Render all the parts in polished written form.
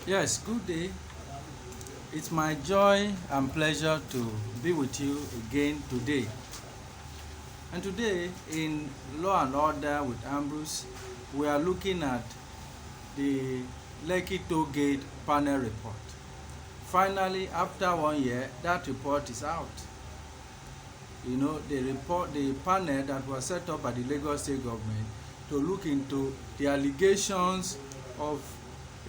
Yes, good day. It's my joy and pleasure to be with you again today. And today, in Law and Order with Ambrose, we are looking at the Lekki Tollgate Panel Report. Finally, after 1 year, that report is out. The panel that was set up by the Lagos State government to look into the allegations of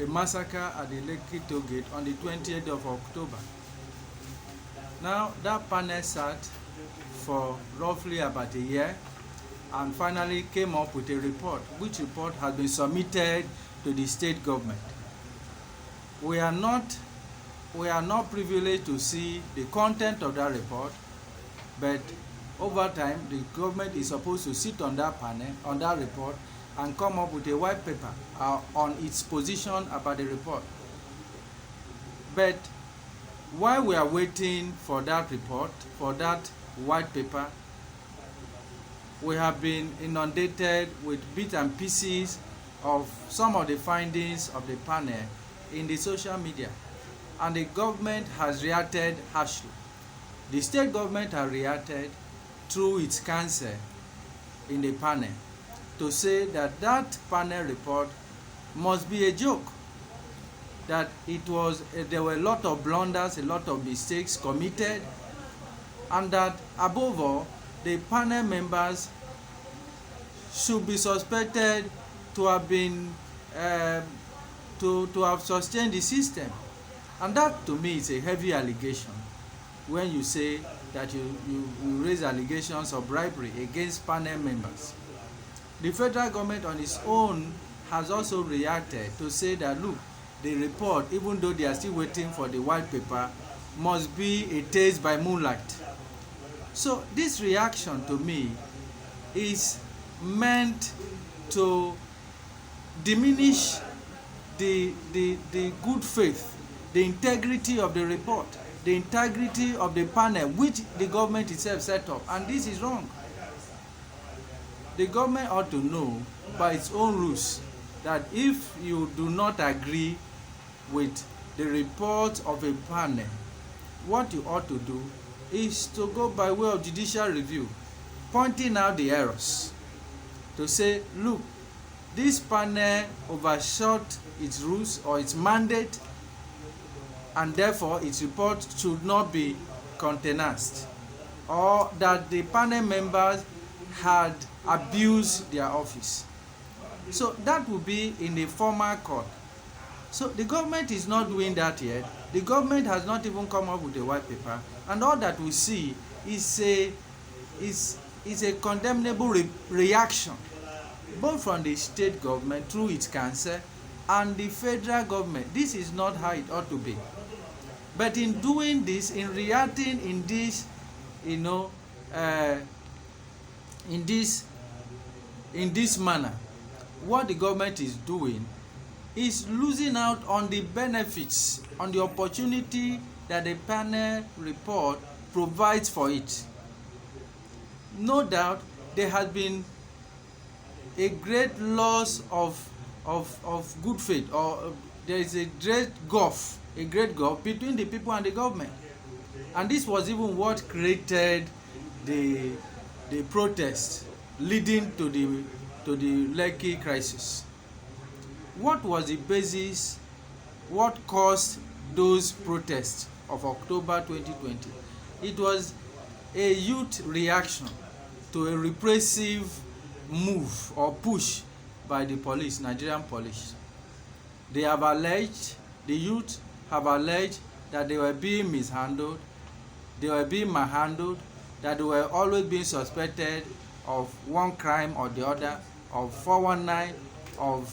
a massacre at the Lekki Tollgate on the 20th of October. Now, that panel sat for roughly about a year and finally came up with a report, which report has been submitted to the state government. We are not privileged to see the content of that report, but over time the government is supposed to sit on that panel, on that report, and come up with a white paper on its position about the report. But while we are waiting for that report, for that white paper, we have been inundated with bits and pieces of some of the findings of the panel in the social media, and the government has reacted harshly. The state government has reacted through its counsel in the panel to say that that panel report must be a joke, that there were a lot of blunders, a lot of mistakes committed, and that above all, the panel members should be suspected to have been to have sustained the system. And that to me is a heavy allegation when you say that you raise allegations of bribery against panel members. The federal government on its own has also reacted to say that, look, the report, even though they are still waiting for the white paper, must be a taste by moonlight. So this reaction to me is meant to diminish the good faith, the integrity of the report, the integrity of the panel which the government itself set up, and this is wrong. The government ought to know by its own rules that if you do not agree with the report of a panel, what you ought to do is to go by way of judicial review, pointing out the errors, to say, look, this panel overshot its rules or its mandate, and therefore its report should not be countenanced, or that the panel members had abused their office. So that will be in the formal court. So the government is not doing that yet. The government has not even come up with a white paper, and all that we see is a condemnable reaction, both from the state government through its counsel and the federal government. This is not how it ought to be. But in doing this, in reacting in this, in this manner, what the government is doing is losing out on the benefits, on the opportunity that the panel report provides for it. No doubt there has been a great loss of good faith, or there is a great gulf between the people and the government. And this was even what created the protest leading to the Lekki crisis. What was the basis? What caused those protests of October 2020? It was a youth reaction to a repressive move or push by the police, Nigerian police. The youth have alleged that they were being mishandled, they were being manhandled, that they were always being suspected of one crime or the other, of 419, of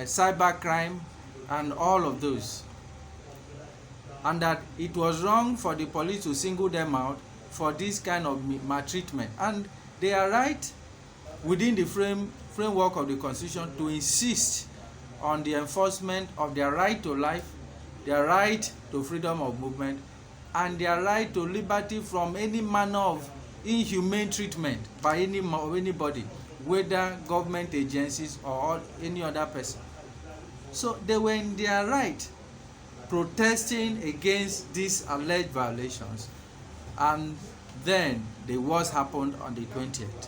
cyber crime, and all of those. And that it was wrong for the police to single them out for this kind of maltreatment. And they are right within the framework of the Constitution to insist on the enforcement of their right to life, their right to freedom of movement, and their right to liberty from any manner of inhumane treatment by anybody, whether government agencies or any other person. So they were in their right protesting against these alleged violations, and then the worst happened on the 20th.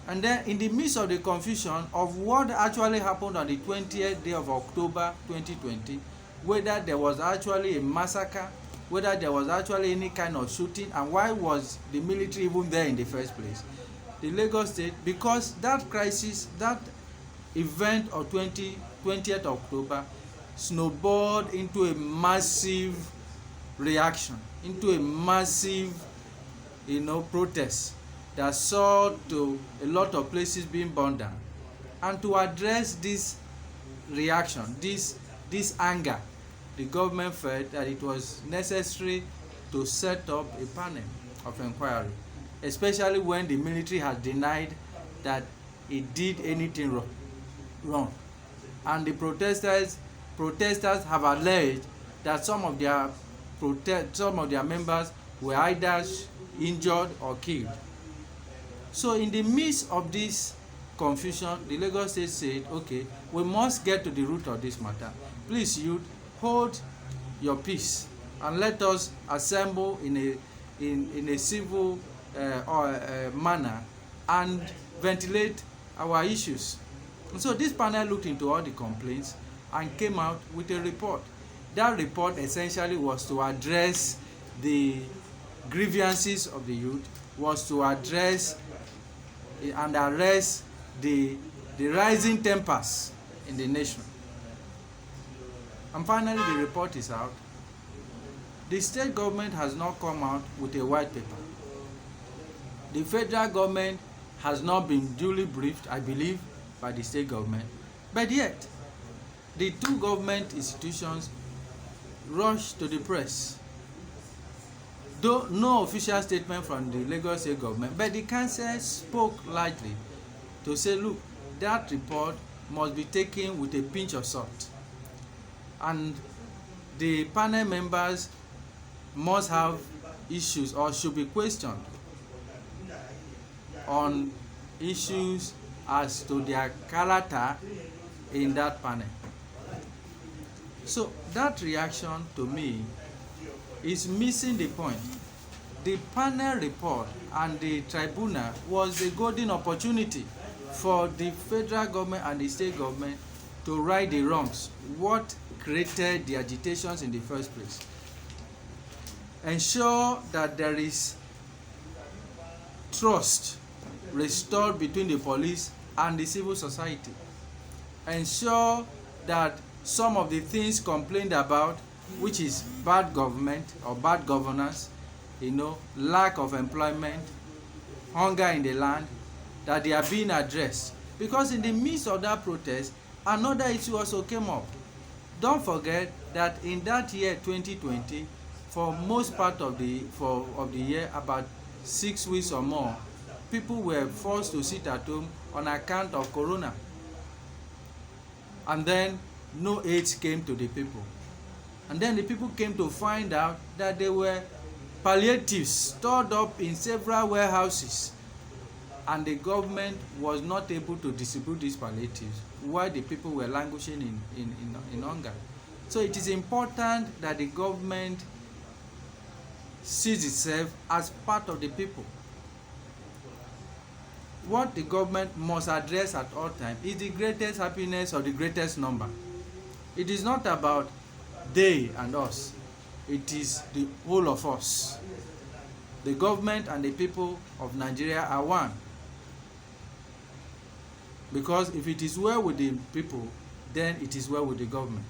And then in the midst of the confusion of what actually happened on the 20th day of October 2020, whether there was actually a massacre, whether there was actually any kind of shooting, and why was the military even there in the first place, the Lagos State, because that crisis, that event of 20th October snowballed into a massive reaction, into a massive protest that saw to a lot of places being burned down. And to address this reaction, this anger, the government felt that it was necessary to set up a panel of inquiry, especially when the military had denied that it did anything wrong. And the protesters have alleged that some of their members were either injured or killed. So in the midst of this confusion, the Lagos State said, okay, we must get to the root of this matter. Please, youth, hold your peace and let us assemble in a civil manner and ventilate our issues. And so this panel looked into all the complaints and came out with a report. That report essentially was to address the grievances of the youth, was to address and arrest the rising tempers in the nation. And finally, the report is out. The state government has not come out with a white paper. The federal government has not been duly briefed, I believe, by the state government. But yet, the two government institutions rushed to the press. Though no official statement from the Lagos State government, but the council spoke lightly to say, look, that report must be taken with a pinch of salt. And the panel members must have issues or should be questioned on issues as to their character in that panel. So that reaction to me is missing the point. The panel report and the tribunal was a golden opportunity for the federal government and the state government to right the wrongs, what created the agitations in the first place. Ensure that there is trust restored between the police and the civil society. Ensure that some of the things complained about, which is bad government or bad governance, lack of employment, hunger in the land, that they are being addressed. Because in the midst of that protest, another issue also came up. Don't forget that in that year 2020, for most part of the year, about 6 weeks or more, people were forced to sit at home on account of corona. And then no aid came to the people. And then the people came to find out that there were palliatives stored up in several warehouses, and the government was not able to distribute these palliatives while the people were languishing in hunger. So it is important that the government sees itself as part of the people. What the government must address at all times is the greatest happiness of the greatest number. It is not about they and us. It is the whole of us. The government and the people of Nigeria are one. Because if it is well with the people, then it is well with the government.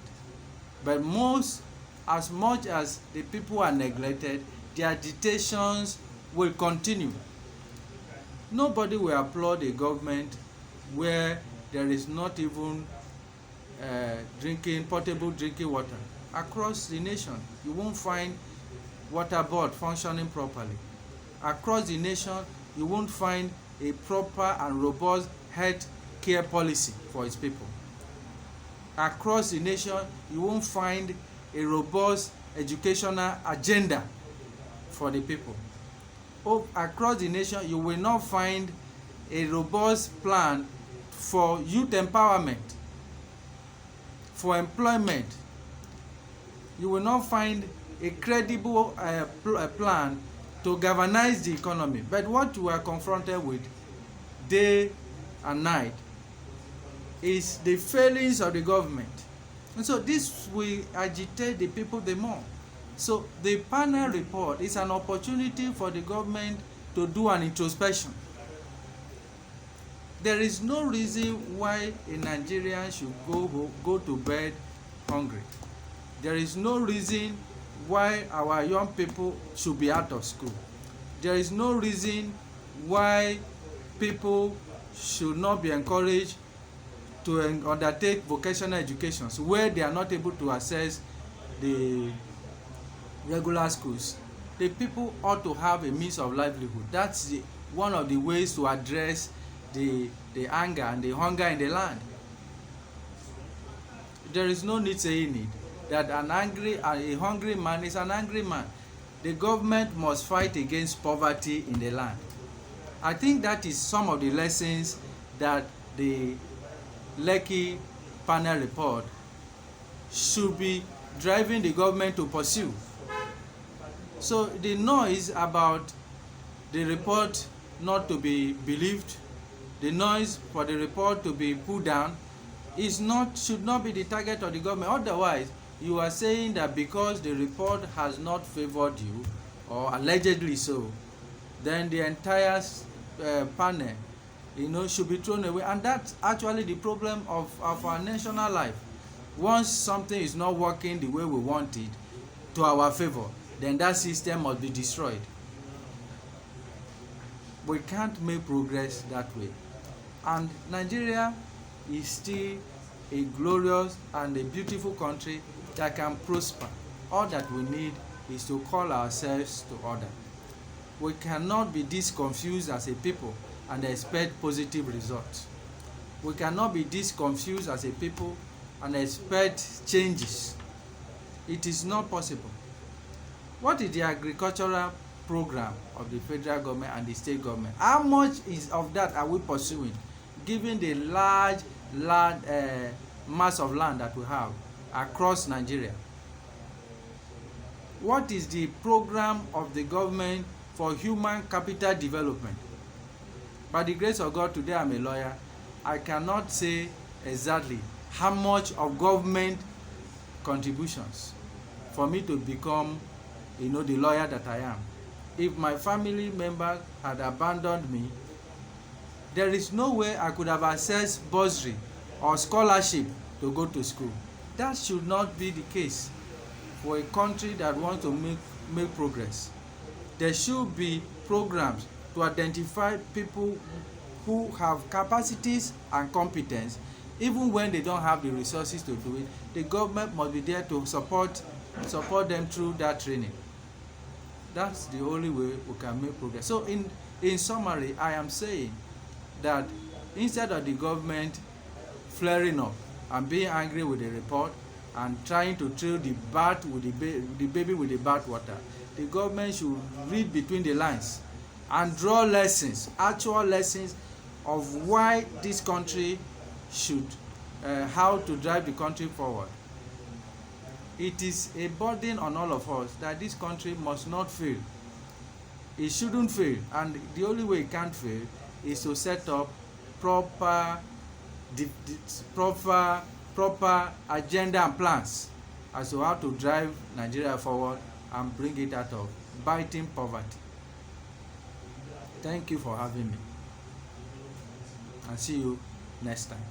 But as much as the people are neglected, the agitations will continue. Nobody will applaud a government where there is not even portable drinking water. Across the nation, you won't find water board functioning properly. Across the nation, you won't find a proper and robust health care policy for its people. Across the nation, you won't find a robust educational agenda for the people. Across the nation, you will not find a robust plan for youth empowerment. for employment. You will not find a credible plan to galvanize the economy. But what we are confronted with day and night is the failings of the government. And so this will agitate the people the more. So the panel report is an opportunity for the government to do an introspection. There is no reason why a Nigerian should go to bed hungry. There is no reason why our young people should be out of school. There is no reason why people should not be encouraged to undertake vocational educations where they are not able to access the regular schools. The people ought to have a means of livelihood. That's one of the ways to address the anger and the hunger in the land. There is no need saying it that a hungry man is an angry man. The government must fight against poverty in the land. I think that is some of the lessons that the Lekki Panel Report should be driving the government to pursue. So the noise about the report not to be believed, the noise for the report to be put down should not be the target of the government. Otherwise, you are saying that because the report has not favored you, or allegedly so, then the entire panel, should be thrown away. And that's actually the problem of our national life. Once something is not working the way we want it, to our favor, then that system must be destroyed. We can't make progress that way. And Nigeria is still a glorious and a beautiful country that can prosper. All that we need is to call ourselves to order. We cannot be this confused as a people and expect positive results. We cannot be this confused as a people and expect changes. It is not possible. What is the agricultural program of the federal government and the state government? How much of that are we pursuing, given the large mass of land that we have across Nigeria? What is the program of the government for human capital development? By the grace of God, today I'm a lawyer. I cannot say exactly how much of government contributions for me to become the lawyer that I am. If my family member had abandoned me, there is no way I could have accessed bursary or scholarship to go to school. That should not be the case for a country that wants to make progress. There should be programs to identify people who have capacities and competence. Even when they don't have the resources to do it, the government must be there to support them through that training. That's the only way we can make progress. So in summary, I am saying that instead of the government flaring up and being angry with the report and trying to throw the baby with the bathwater, the government should read between the lines and draw lessons, actual lessons of why this country should, how to drive the country forward. It is a burden on all of us that this country must not fail. It shouldn't fail, and the only way it can't fail is to set up proper agenda and plans as to how to drive Nigeria forward and bring it out of biting poverty. Thank you for having me, and see you next time.